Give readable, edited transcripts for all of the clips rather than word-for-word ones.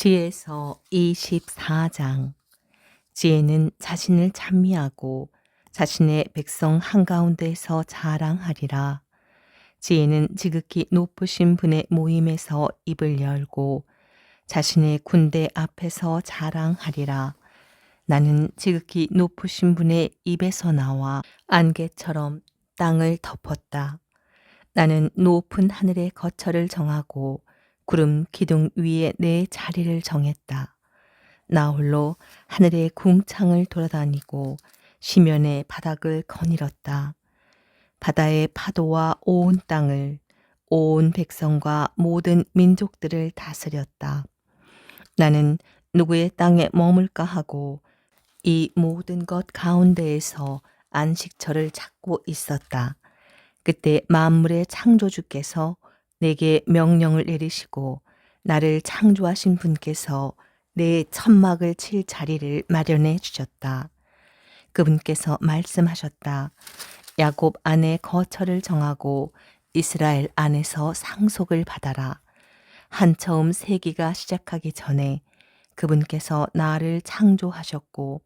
지혜서 24장. 지혜는 자신을 찬미하고 자신의 백성 한가운데에서 자랑하리라. 지혜는 지극히 높으신 분의 모임에서 입을 열고 자신의 군대 앞에서 자랑하리라. 나는 지극히 높으신 분의 입에서 나와 안개처럼 땅을 덮었다. 나는 높은 하늘의 거처를 정하고 구름 기둥 위에 내 자리를 정했다. 나 홀로 하늘의 궁창을 돌아다니고 시면의 바닥을 거닐었다. 바다의 파도와 온 땅을, 온 백성과 모든 민족들을 다스렸다. 나는 누구의 땅에 머물까 하고 이 모든 것 가운데에서 안식처를 찾고 있었다. 그때 만물의 창조주께서 내게 명령을 내리시고 나를 창조하신 분께서 내 천막을 칠 자리를 마련해 주셨다. 그분께서 말씀하셨다. 야곱 안에 거처를 정하고 이스라엘 안에서 상속을 받아라. 한처음 세기가 시작하기 전에 그분께서 나를 창조하셨고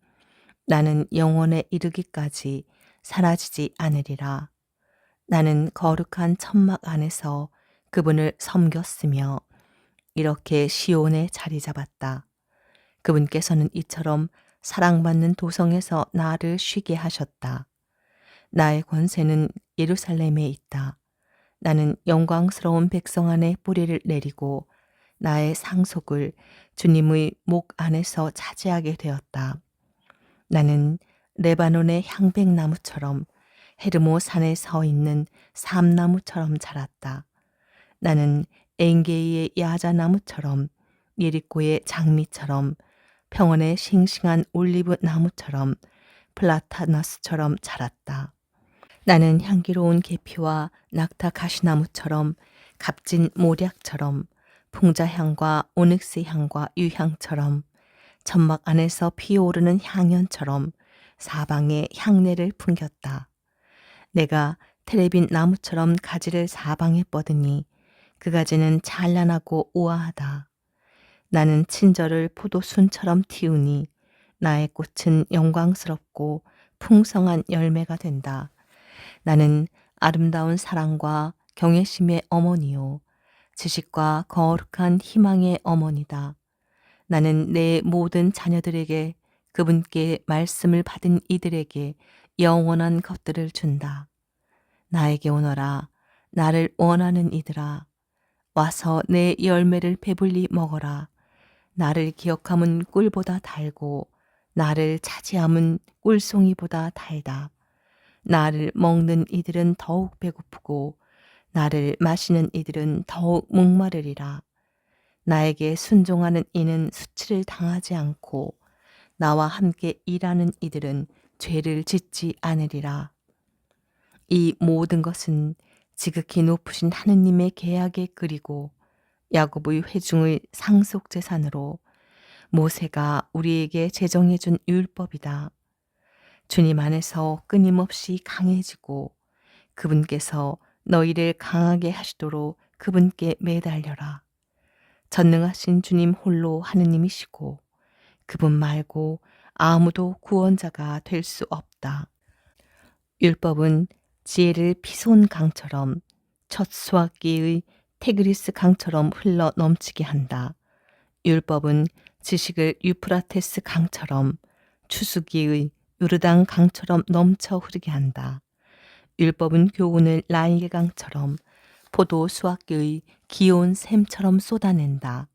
나는 영원에 이르기까지 사라지지 않으리라. 나는 거룩한 천막 안에서 그분을 섬겼으며 이렇게 시온에 자리 잡았다. 그분께서는 이처럼 사랑받는 도성에서 나를 쉬게 하셨다. 나의 권세는 예루살렘에 있다. 나는 영광스러운 백성 안에 뿌리를 내리고 나의 상속을 주님의 목 안에서 차지하게 되었다. 나는 레바논의 향백나무처럼 헤르모 산에 서 있는 삼나무처럼 자랐다. 나는 엔게이의 야자나무처럼 예리코의 장미처럼 평원의 싱싱한 올리브 나무처럼 플라타너스처럼 자랐다. 나는 향기로운 계피와 낙타 가시나무처럼 값진 모략처럼 풍자향과 오닉스 향과 유향처럼 천막 안에서 피어오르는 향연처럼 사방에 향내를 풍겼다. 내가 테레빈 나무처럼 가지를 사방에 뻗으니 그 가지는 찬란하고 우아하다. 나는 친절을 포도순처럼 틔우니 나의 꽃은 영광스럽고 풍성한 열매가 된다. 나는 아름다운 사랑과 경외심의 어머니요 지식과 거룩한 희망의 어머니다. 나는 내 모든 자녀들에게 그분께 말씀을 받은 이들에게 영원한 것들을 준다. 나에게 오너라. 나를 원하는 이들아. 와서 내 열매를 배불리 먹어라. 나를 기억함은 꿀보다 달고 나를 차지함은 꿀송이보다 달다. 나를 먹는 이들은 더욱 배고프고 나를 마시는 이들은 더욱 목마르리라. 나에게 순종하는 이는 수치를 당하지 않고 나와 함께 일하는 이들은 죄를 짓지 않으리라. 이 모든 것은 지극히 높으신 하느님의 계약에 그리고 야곱의 회중의 상속 재산으로 모세가 우리에게 제정해 준 율법이다. 주님 안에서 끊임없이 강해지고 그분께서 너희를 강하게 하시도록 그분께 매달려라. 전능하신 주님 홀로 하느님이시고 그분 말고 아무도 구원자가 될 수 없다. 율법은 지혜를 피손 강처럼 첫 수확기의 테그리스 강처럼 흘러 넘치게 한다. 율법은 지식을 유프라테스 강처럼 추수기의 요르단 강처럼 넘쳐 흐르게 한다. 율법은 교훈을 나일 강처럼 포도 수확기의 기온 샘처럼 쏟아낸다.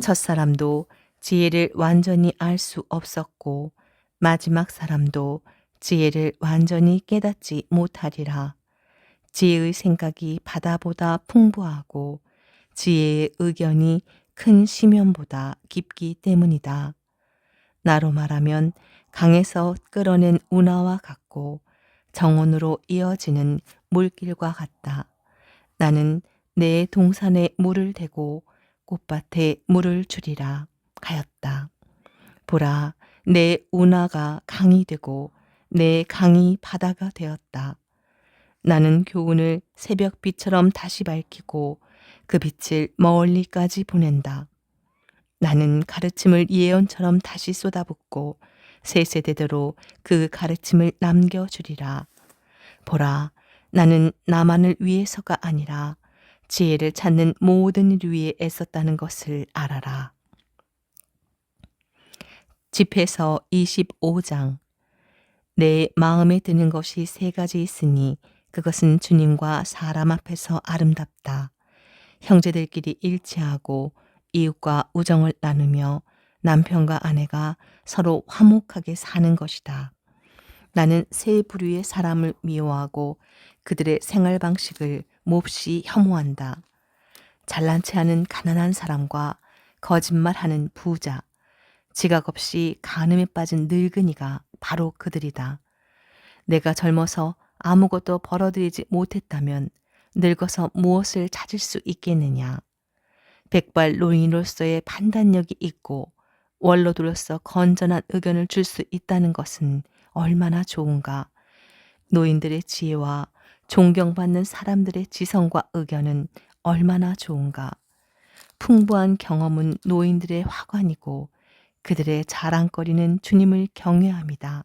첫사람도 지혜를 완전히 알 수 없었고 마지막 사람도 지혜를 완전히 깨닫지 못하리라. 지혜의 생각이 바다보다 풍부하고 지혜의 의견이 큰 심연보다 깊기 때문이다. 나로 말하면 강에서 끌어낸 운하와 같고 정원으로 이어지는 물길과 같다. 나는 내 동산에 물을 대고 꽃밭에 물을 주리라 하였다. 보라, 내 운하가 강이 되고 내 강이 바다가 되었다. 나는 교훈을 새벽빛처럼 다시 밝히고 그 빛을 멀리까지 보낸다. 나는 가르침을 예언처럼 다시 쏟아붓고 세 세대대로 그 가르침을 남겨주리라. 보라, 나는 나만을 위해서가 아니라 지혜를 찾는 모든 일 위에 애썼다는 것을 알아라. 집회서 25장. 내 마음에 드는 것이 세 가지 있으니 그것은 주님과 사람 앞에서 아름답다. 형제들끼리 일치하고 이웃과 우정을 나누며 남편과 아내가 서로 화목하게 사는 것이다. 나는 세 부류의 사람을 미워하고 그들의 생활 방식을 몹시 혐오한다. 잘난 체하는 가난한 사람과 거짓말하는 부자, 지각 없이 간음에 빠진 늙은이가 바로 그들이다. 내가 젊어서 아무것도 벌어들이지 못했다면 늙어서 무엇을 찾을 수 있겠느냐. 백발 노인으로서의 판단력이 있고 원로들로서 건전한 의견을 줄 수 있다는 것은 얼마나 좋은가. 노인들의 지혜와 존경받는 사람들의 지성과 의견은 얼마나 좋은가. 풍부한 경험은 노인들의 화관이고 그들의 자랑거리는 주님을 경외함이다.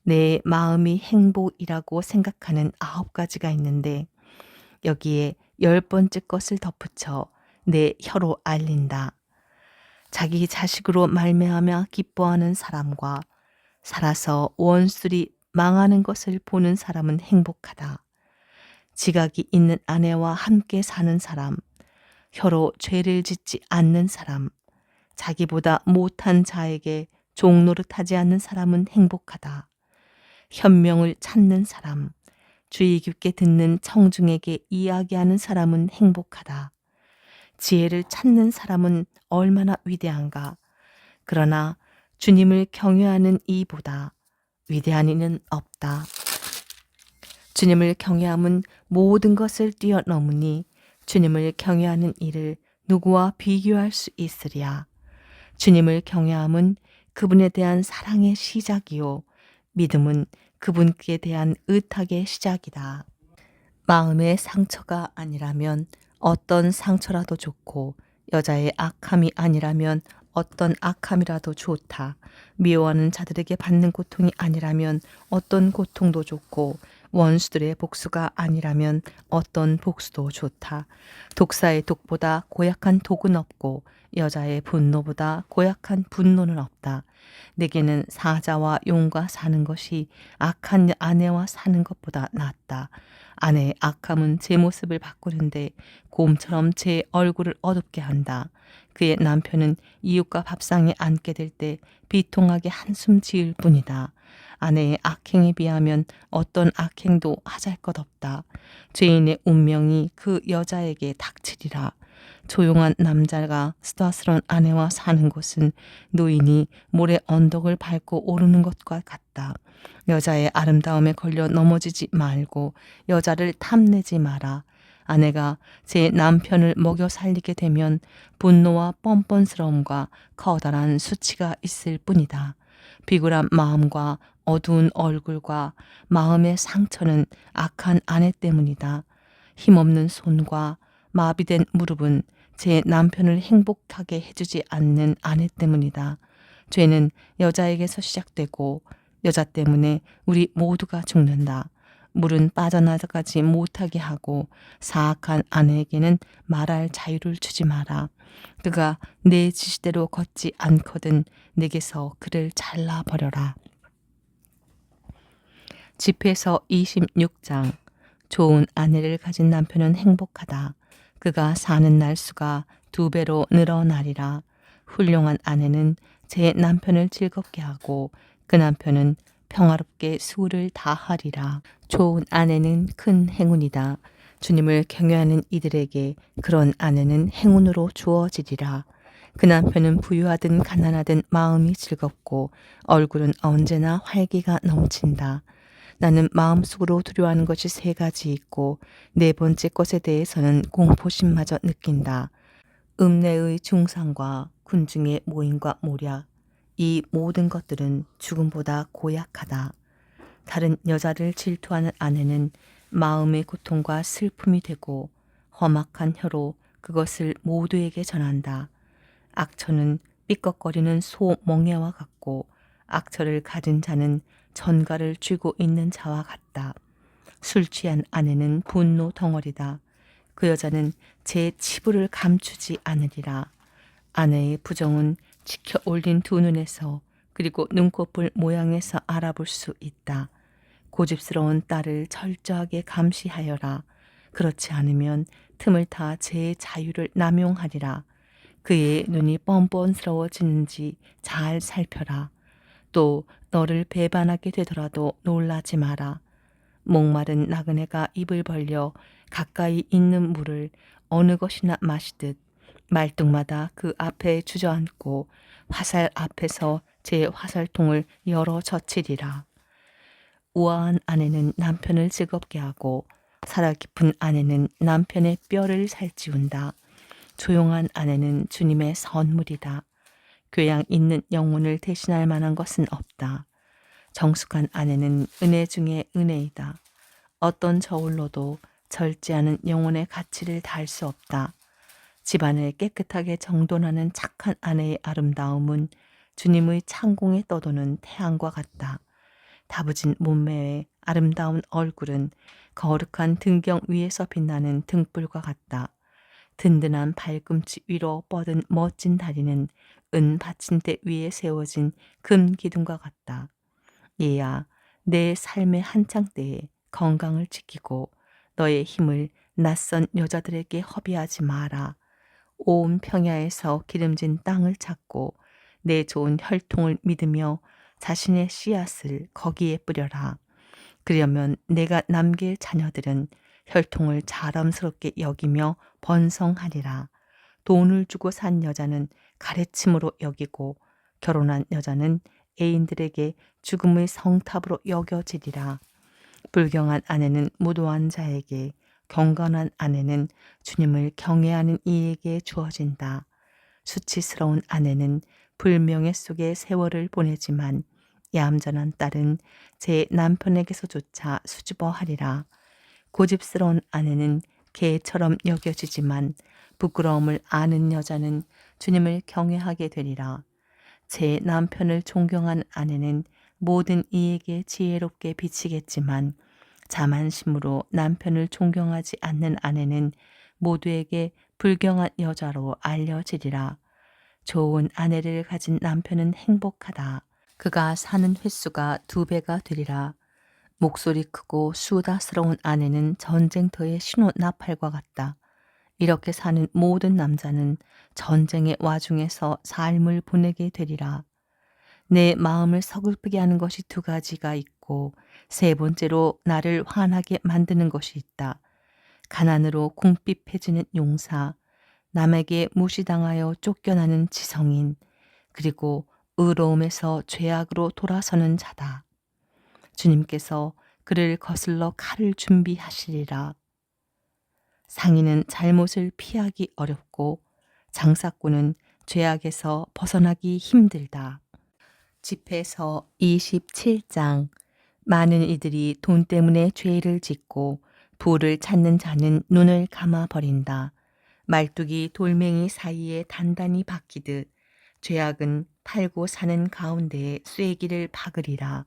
내 마음이 행복이라고 생각하는 9가지가 있는데 여기에 10번째 것을 덧붙여 내 혀로 알린다. 자기 자식으로 말미암아 기뻐하는 사람과 살아서 원수들이 망하는 것을 보는 사람은 행복하다. 지각이 있는 아내와 함께 사는 사람, 혀로 죄를 짓지 않는 사람, 자기보다 못한 자에게 종노릇하지 않는 사람은 행복하다. 현명을 찾는 사람, 주의 깊게 듣는 청중에게 이야기하는 사람은 행복하다. 지혜를 찾는 사람은 얼마나 위대한가. 그러나 주님을 경외하는 이보다 위대한 이는 없다. 주님을 경외함은 모든 것을 뛰어넘으니 주님을 경외하는 이를 누구와 비교할 수 있으랴. 주님을 경외함은 그분에 대한 사랑의 시작이요 믿음은 그분께 대한 의탁의 시작이다. 마음의 상처가 아니라면 어떤 상처라도 좋고 여자의 악함이 아니라면 어떤 악함이라도 좋다. 미워하는 자들에게 받는 고통이 아니라면 어떤 고통도 좋고 원수들의 복수가 아니라면 어떤 복수도 좋다. 독사의 독보다 고약한 독은 없고 여자의 분노보다 고약한 분노는 없다. 내게는 사자와 용과 사는 것이 악한 아내와 사는 것보다 낫다. 아내의 악함은 제 모습을 바꾸는데 곰처럼 제 얼굴을 어둡게 한다. 그의 남편은 이웃과 밥상에 앉게 될 때 비통하게 한숨 지을 뿐이다. 아내의 악행에 비하면 어떤 악행도 하잘것없다. 죄인의 운명이 그 여자에게 닥치리라. 조용한 남자가 수다스러운 아내와 사는 곳은 노인이 모래 언덕을 밟고 오르는 것과 같다. 여자의 아름다움에 걸려 넘어지지 말고 여자를 탐내지 마라. 아내가 제 남편을 먹여 살리게 되면 분노와 뻔뻔스러움과 커다란 수치가 있을 뿐이다. 비굴한 마음과 어두운 얼굴과 마음의 상처는 악한 아내 때문이다. 힘없는 손과 마비된 무릎은 제 남편을 행복하게 해주지 않는 아내 때문이다. 죄는 여자에게서 시작되고 여자 때문에 우리 모두가 죽는다. 물은 빠져나가지 못하게 하고 사악한 아내에게는 말할 자유를 주지 마라. 그가 내 지시대로 걷지 않거든 내게서 그를 잘라버려라. 집회서 26장. 좋은 아내를 가진 남편은 행복하다. 그가 사는 날수가 2배로 늘어나리라. 훌륭한 아내는 제 남편을 즐겁게 하고 그 남편은 평화롭게 수고를 다하리라. 좋은 아내는 큰 행운이다. 주님을 경외하는 이들에게 그런 아내는 행운으로 주어지리라. 그 남편은 부유하든 가난하든 마음이 즐겁고 얼굴은 언제나 활기가 넘친다. 나는 마음속으로 두려워하는 것이 3가지 있고 4번째 것에 대해서는 공포심마저 느낀다. 읍내의 중상과 군중의 모임과 모략, 이 모든 것들은 죽음보다 고약하다. 다른 여자를 질투하는 아내는 마음의 고통과 슬픔이 되고 험악한 혀로 그것을 모두에게 전한다. 악처는 삐걱거리는 소 멍에와 같고 악처를 가진 자는 전갈을 쥐고 있는 자와 같다. 술 취한 아내는 분노 덩어리다. 그 여자는 제 치부를 감추지 않으리라. 아내의 부정은 지켜 올린 두 눈에서 그리고 눈꺼풀 모양에서 알아볼 수 있다. 고집스러운 딸을 철저하게 감시하여라. 그렇지 않으면 틈을 타 제 자유를 남용하리라. 그의 눈이 뻔뻔스러워지는지 잘 살펴라. 또 너를 배반하게 되더라도 놀라지 마라. 목마른 나그네가 입을 벌려 가까이 있는 물을 어느 것이나 마시듯 말뚝마다 그 앞에 주저앉고 화살 앞에서 제 화살통을 열어 젖히리라. 우아한 아내는 남편을 즐겁게 하고 살아 깊은 아내는 남편의 뼈를 살찌운다. 조용한 아내는 주님의 선물이다. 교양 있는 영혼을 대신할 만한 것은 없다. 정숙한 아내는 은혜 중에 은혜이다. 어떤 저울로도 절제 않은 영혼의 가치를 달 수 없다. 집안을 깨끗하게 정돈하는 착한 아내의 아름다움은 주님의 창공에 떠도는 태양과 같다. 다부진 몸매의 아름다운 얼굴은 거룩한 등경 위에서 빛나는 등불과 같다. 든든한 발꿈치 위로 뻗은 멋진 다리는 은 받침대 위에 세워진 금 기둥과 같다. 얘야, 내 삶의 한창 때에 건강을 지키고 너의 힘을 낯선 여자들에게 허비하지 마라. 온 평야에서 기름진 땅을 찾고 내 좋은 혈통을 믿으며 자신의 씨앗을 거기에 뿌려라. 그러면 내가 남길 자녀들은 혈통을 자랑스럽게 여기며 번성하리라. 돈을 주고 산 여자는 가르침으로 여기고 결혼한 여자는 애인들에게 죽음의 성탑으로 여겨지리라. 불경한 아내는 무도한 자에게, 경건한 아내는 주님을 경외하는 이에게 주어진다. 수치스러운 아내는 불명예 속에 세월을 보내지만 얌전한 딸은 제 남편에게서조차 수줍어하리라. 고집스러운 아내는 개처럼 여겨지지만 부끄러움을 아는 여자는 주님을 경외하게 되리라. 제 남편을 존경한 아내는 모든 이에게 지혜롭게 비치겠지만 자만심으로 남편을 존경하지 않는 아내는 모두에게 불경한 여자로 알려지리라. 좋은 아내를 가진 남편은 행복하다. 그가 사는 횟수가 2배가 되리라. 목소리 크고 수다스러운 아내는 전쟁터의 신호 나팔과 같다. 이렇게 사는 모든 남자는 전쟁의 와중에서 삶을 보내게 되리라. 내 마음을 서글프게 하는 것이 2가지가 있고 3번째로 나를 화나게 만드는 것이 있다. 가난으로 궁핍해지는 용사, 남에게 무시당하여 쫓겨나는 지성인, 그리고 의로움에서 죄악으로 돌아서는 자다. 주님께서 그를 거슬러 칼을 준비하시리라. 상인은 잘못을 피하기 어렵고 장사꾼은 죄악에서 벗어나기 힘들다. 집에서 27장. 많은 이들이 돈 때문에 죄를 짓고 부를 찾는 자는 눈을 감아버린다. 말뚝이 돌멩이 사이에 단단히 박히듯 죄악은 팔고 사는 가운데에 쐐기를 박으리라.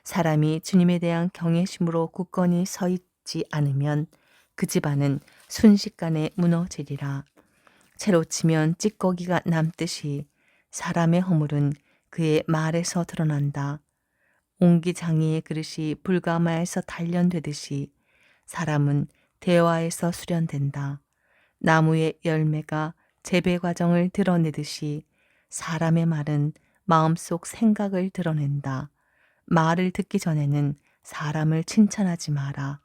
사람이 주님에 대한 경외심으로 굳건히 서 있지 않으면 그 집안은 순식간에 무너지리라. 채로 치면 찌꺼기가 남듯이 사람의 허물은 그의 말에서 드러난다. 옹기장이의 그릇이 불가마에서 단련되듯이 사람은 대화에서 수련된다. 나무의 열매가 재배 과정을 드러내듯이 사람의 말은 마음속 생각을 드러낸다. 말을 듣기 전에는 사람을 칭찬하지 마라.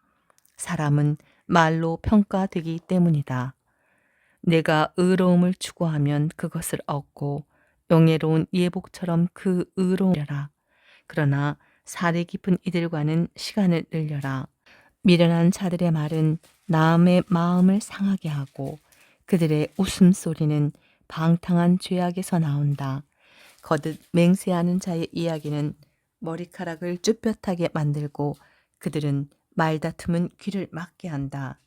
사람은 말로 평가되기 때문이다. 내가 의로움을 추구하면 그것을 얻고 영예로운 예복처럼 그 의로움이라. 그러나 사리 깊은 이들과는 시간을 늘려라. 미련한 자들의 말은 남의 마음을 상하게 하고 그들의 웃음소리는 방탕한 죄악에서 나온다. 거듭 맹세하는 자의 이야기는 머리카락을 쭈뼛하게 만들고 그들은 말다툼은 귀를 막게 한다.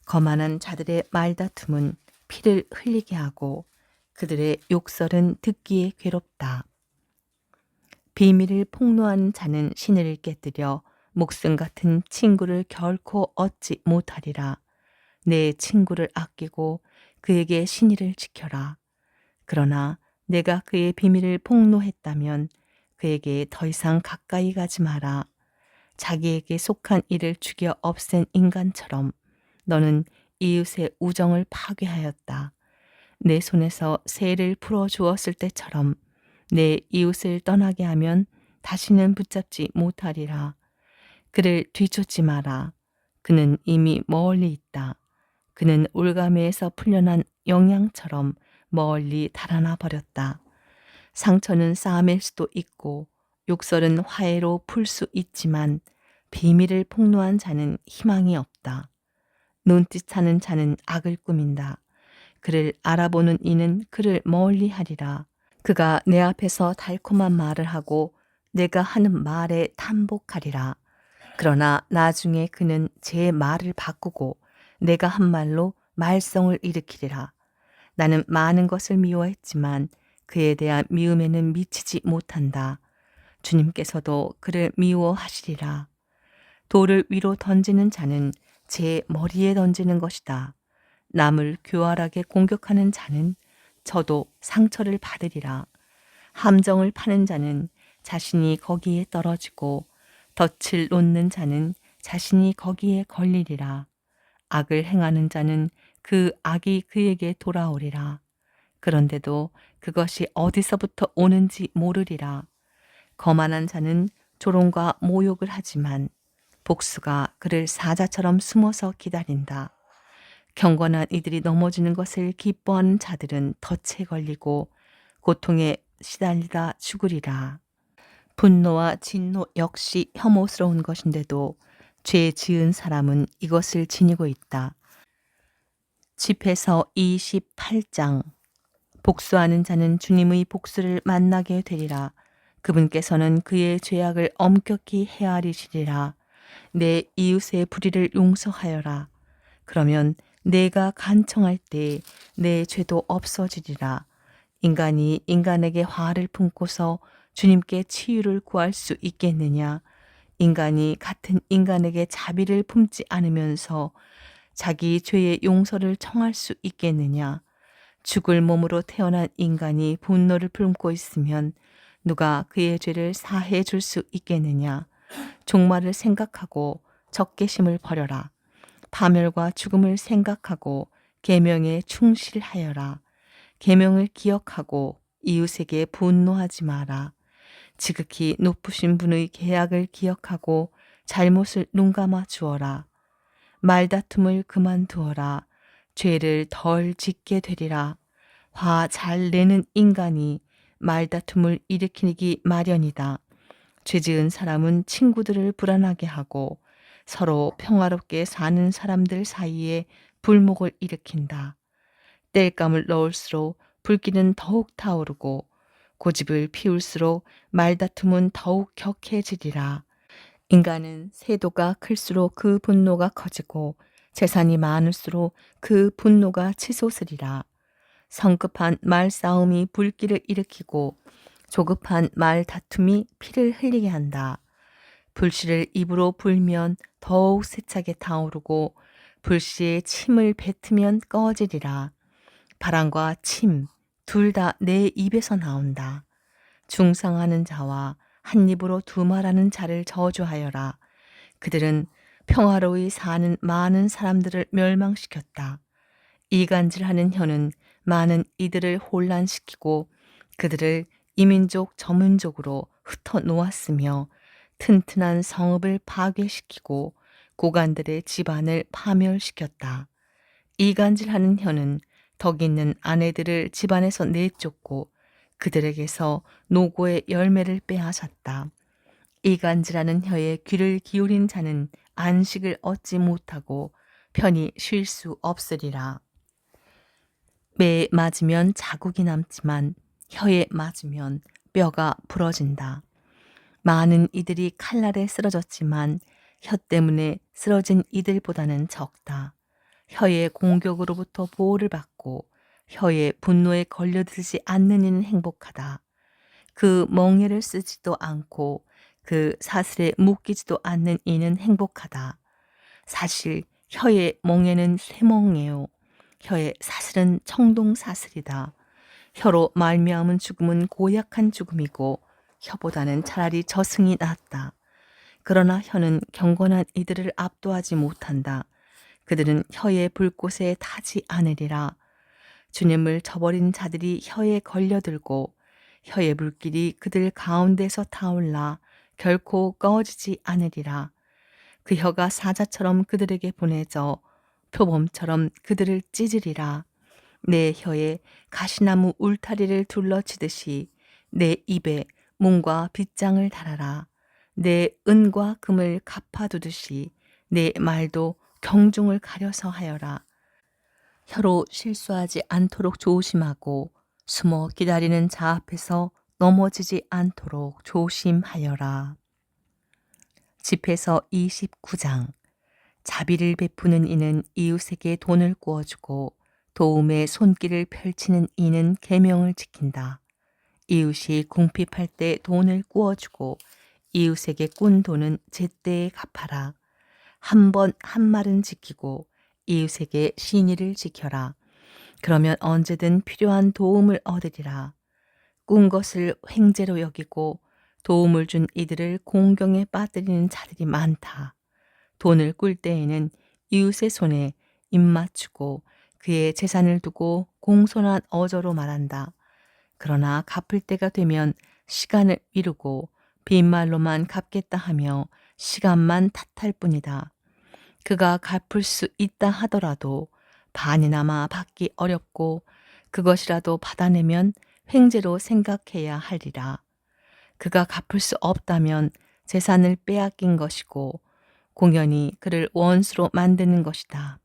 거만한 자들의 말다툼은 피를 흘리게 하고 그들의 욕설은 듣기에 괴롭다. 비밀을 폭로하는 자는 신을 깨뜨려 목숨 같은 친구를 결코 얻지 못하리라. 내 친구를 아끼고 그에게 신의를 지켜라. 그러나 내가 그의 비밀을 폭로했다면 그에게 더 이상 가까이 가지 마라. 자기에게 속한 이를 죽여 없앤 인간처럼 너는 이웃의 우정을 파괴하였다. 내 손에서 새를 풀어 주었을 때처럼 내 이웃을 떠나게 하면 다시는 붙잡지 못하리라. 그를 뒤쫓지 마라. 그는 이미 멀리 있다. 그는 올가매에서 풀려난 영양처럼 멀리 달아나 버렸다. 상처는 싸맬 수도 있고 욕설은 화해로 풀 수 있지만 비밀을 폭로한 자는 희망이 없다. 눈짓하는 자는 악을 꾸민다. 그를 알아보는 이는 그를 멀리하리라. 그가 내 앞에서 달콤한 말을 하고 내가 하는 말에 탐복하리라. 그러나 나중에 그는 제 말을 바꾸고 내가 한 말로 말썽을 일으키리라. 나는 많은 것을 미워했지만 그에 대한 미움에는 미치지 못한다. 주님께서도 그를 미워하시리라. 돌을 위로 던지는 자는 제 머리에 던지는 것이다. 남을 교활하게 공격하는 자는 저도 상처를 받으리라. 함정을 파는 자는 자신이 거기에 떨어지고 덫을 놓는 자는 자신이 거기에 걸리리라. 악을 행하는 자는 그 악이 그에게 돌아오리라. 그런데도 그것이 어디서부터 오는지 모르리라. 거만한 자는 조롱과 모욕을 하지만 복수가 그를 사자처럼 숨어서 기다린다. 경건한 이들이 넘어지는 것을 기뻐하는 자들은 덫에 걸리고 고통에 시달리다 죽으리라. 분노와 진노 역시 혐오스러운 것인데도 죄 지은 사람은 이것을 지니고 있다. 집에서 28장. 복수하는 자는 주님의 복수를 만나게 되리라. 그분께서는 그의 죄악을 엄격히 헤아리시리라. 내 이웃의 불의를 용서하여라. 그러면 내가 간청할 때 내 죄도 없어지리라. 인간이 인간에게 화를 품고서 주님께 치유를 구할 수 있겠느냐? 인간이 같은 인간에게 자비를 품지 않으면서 자기 죄의 용서를 청할 수 있겠느냐? 죽을 몸으로 태어난 인간이 분노를 품고 있으면 누가 그의 죄를 사해 줄 수 있겠느냐? 종말을 생각하고 적개심을 버려라. 파멸과 죽음을 생각하고 계명에 충실하여라. 계명을 기억하고 이웃에게 분노하지 마라. 지극히 높으신 분의 계약을 기억하고 잘못을 눈감아 주어라. 말다툼을 그만두어라. 죄를 덜 짓게 되리라. 화 잘 내는 인간이 말다툼을 일으키기 마련이다. 죄 지은 사람은 친구들을 불안하게 하고 서로 평화롭게 사는 사람들 사이에 불목을 일으킨다. 땔감을 넣을수록 불길은 더욱 타오르고 고집을 피울수록 말다툼은 더욱 격해지리라. 인간은 세도가 클수록 그 분노가 커지고 재산이 많을수록 그 분노가 치솟으리라. 성급한 말싸움이 불길을 일으키고 조급한 말다툼이 피를 흘리게 한다. 불씨를 입으로 불면 더욱 세차게 타오르고 불씨에 침을 뱉으면 꺼지리라. 바람과 침 둘 다 내 입에서 나온다. 중상하는 자와 한 입으로 두말하는 자를 저주하여라. 그들은 평화로이 사는 많은 사람들을 멸망시켰다. 이간질하는 혀는 많은 이들을 혼란시키고 그들을 이민족 저민족으로 흩어 놓았으며 튼튼한 성읍을 파괴시키고 고관들의 집안을 파멸시켰다. 이간질하는 혀는 덕 있는 아내들을 집안에서 내쫓고 그들에게서 노고의 열매를 빼앗았다. 이간질하는 혀에 귀를 기울인 자는 안식을 얻지 못하고 편히 쉴 수 없으리라. 매에 맞으면 자국이 남지만 혀에 맞으면 뼈가 부러진다. 많은 이들이 칼날에 쓰러졌지만 혀 때문에 쓰러진 이들보다는 적다. 혀의 공격으로부터 보호를 받고 혀의 분노에 걸려들지 않는 이는 행복하다. 그 멍에를 쓰지도 않고 그 사슬에 묶이지도 않는 이는 행복하다. 사실 혀의 멍에는 쇠멍에요. 혀의 사슬은 청동사슬이다. 혀로 말미암은 죽음은 고약한 죽음이고 혀보다는 차라리 저승이 낫다. 그러나 혀는 경건한 이들을 압도하지 못한다. 그들은 혀의 불꽃에 타지 않으리라. 주님을 저버린 자들이 혀에 걸려들고 혀의 불길이 그들 가운데서 타올라 결코 꺼지지 않으리라. 그 혀가 사자처럼 그들에게 보내져 표범처럼 그들을 찢으리라. 내 혀에 가시나무 울타리를 둘러치듯이 내 입에 문과 빗장을 달아라. 내 은과 금을 갚아두듯이 내 말도 경중을 가려서 하여라. 혀로 실수하지 않도록 조심하고 숨어 기다리는 자 앞에서 넘어지지 않도록 조심하여라. 집에서 29장. 자비를 베푸는 이는 이웃에게 돈을 구워주고 도움의 손길을 펼치는 이는 계명을 지킨다. 이웃이 궁핍할 때 돈을 구워주고 이웃에게 꾼 돈은 제때에 갚아라. 한 번 한 말은 지키고 이웃에게 신의를 지켜라. 그러면 언제든 필요한 도움을 얻으리라. 꾼 것을 횡재로 여기고 도움을 준 이들을 공경에 빠뜨리는 자들이 많다. 돈을 꿀 때에는 이웃의 손에 입 맞추고 그의 재산을 두고 공손한 어조로 말한다. 그러나 갚을 때가 되면 시간을 미루고 빈말로만 갚겠다 하며 시간만 탓할 뿐이다. 그가 갚을 수 있다 하더라도 반이나마 받기 어렵고 그것이라도 받아내면 횡재로 생각해야 하리라. 그가 갚을 수 없다면 재산을 빼앗긴 것이고 공연히 그를 원수로 만드는 것이다.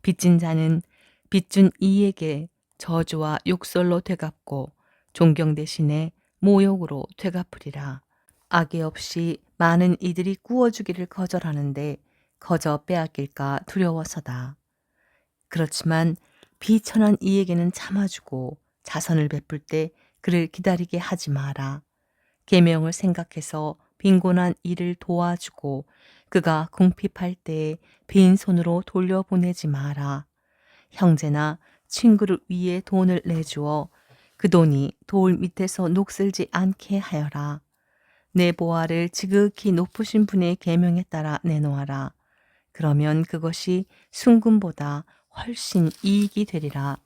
빚진 자는 빚준 이에게 저주와 욕설로 되갚고 존경 대신에 모욕으로 되갚으리라. 악의 없이 많은 이들이 구워주기를 거절하는데 거저 빼앗길까 두려워서다. 그렇지만 비천한 이에게는 참아주고 자선을 베풀 때 그를 기다리게 하지 마라. 계명을 생각해서 빈곤한 이를 도와주고 그가 궁핍할 때에 빈손으로 돌려보내지 마라. 형제나 친구를 위해 돈을 내주어 그 돈이 돌 밑에서 녹슬지 않게 하여라. 내 보화를 지극히 높으신 분의 계명에 따라 내놓아라. 그러면 그것이 순금보다 훨씬 이익이 되리라.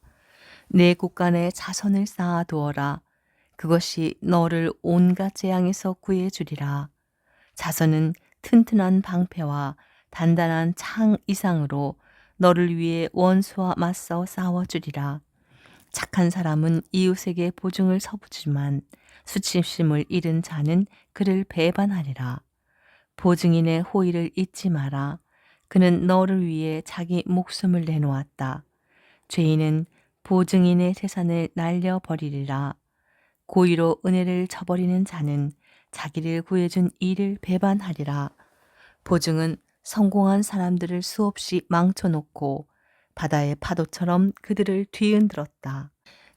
내 곳간에 자선을 쌓아두어라. 그것이 너를 온갖 재앙에서 구해주리라. 자선은 튼튼한 방패와 단단한 창 이상으로 너를 위해 원수와 맞서 싸워주리라. 착한 사람은 이웃에게 보증을 서부지만 수치심을 잃은 자는 그를 배반하리라. 보증인의 호의를 잊지 마라. 그는 너를 위해 자기 목숨을 내놓았다. 죄인은 보증인의 재산을 날려버리리라. 고의로 은혜를 저버리는 자는 자기를 구해준 이를 배반하리라. 보증은 성공한 사람들을 수없이 망쳐놓고 바다의 파도처럼 그들을 뒤흔들었다.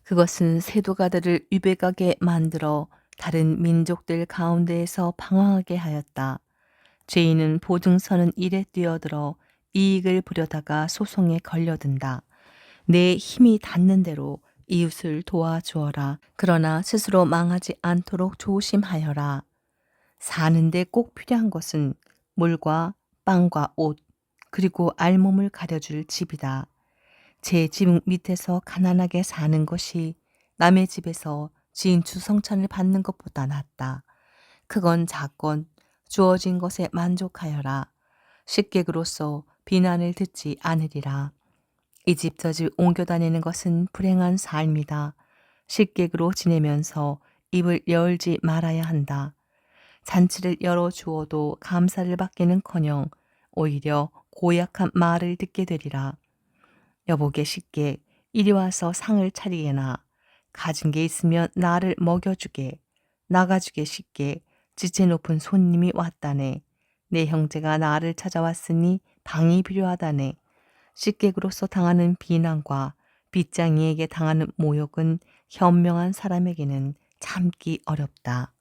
그것은 세도가들을 유배가게 만들어 다른 민족들 가운데에서 방황하게 하였다. 죄인은 보증서는 일에 뛰어들어 이익을 보려다가 소송에 걸려든다. 내 힘이 닿는 대로 이웃을 도와주어라. 그러나 스스로 망하지 않도록 조심하여라. 사는데 꼭 필요한 것은 물과 빵과 옷, 그리고 알몸을 가려줄 집이다. 제 집 밑에서 가난하게 사는 것이 남의 집에서 진주 성찬을 받는 것보다 낫다. 크건 작건 주어진 것에 만족하여라. 식객으로서 비난을 듣지 않으리라. 이 집 저 집 옮겨 다니는 것은 불행한 삶이다. 식객으로 지내면서 입을 열지 말아야 한다. 잔치를 열어주어도 감사를 받기는커녕 오히려 고약한 말을 듣게 되리라. 여보게 식객, 이리 와서 상을 차리게나. 가진 게 있으면 나를 먹여주게. 나가주게 식객, 지체 높은 손님이 왔다네. 내 형제가 나를 찾아왔으니 방이 필요하다네. 식객으로서 당하는 비난과 빚쟁이에게 당하는 모욕은 현명한 사람에게는 참기 어렵다.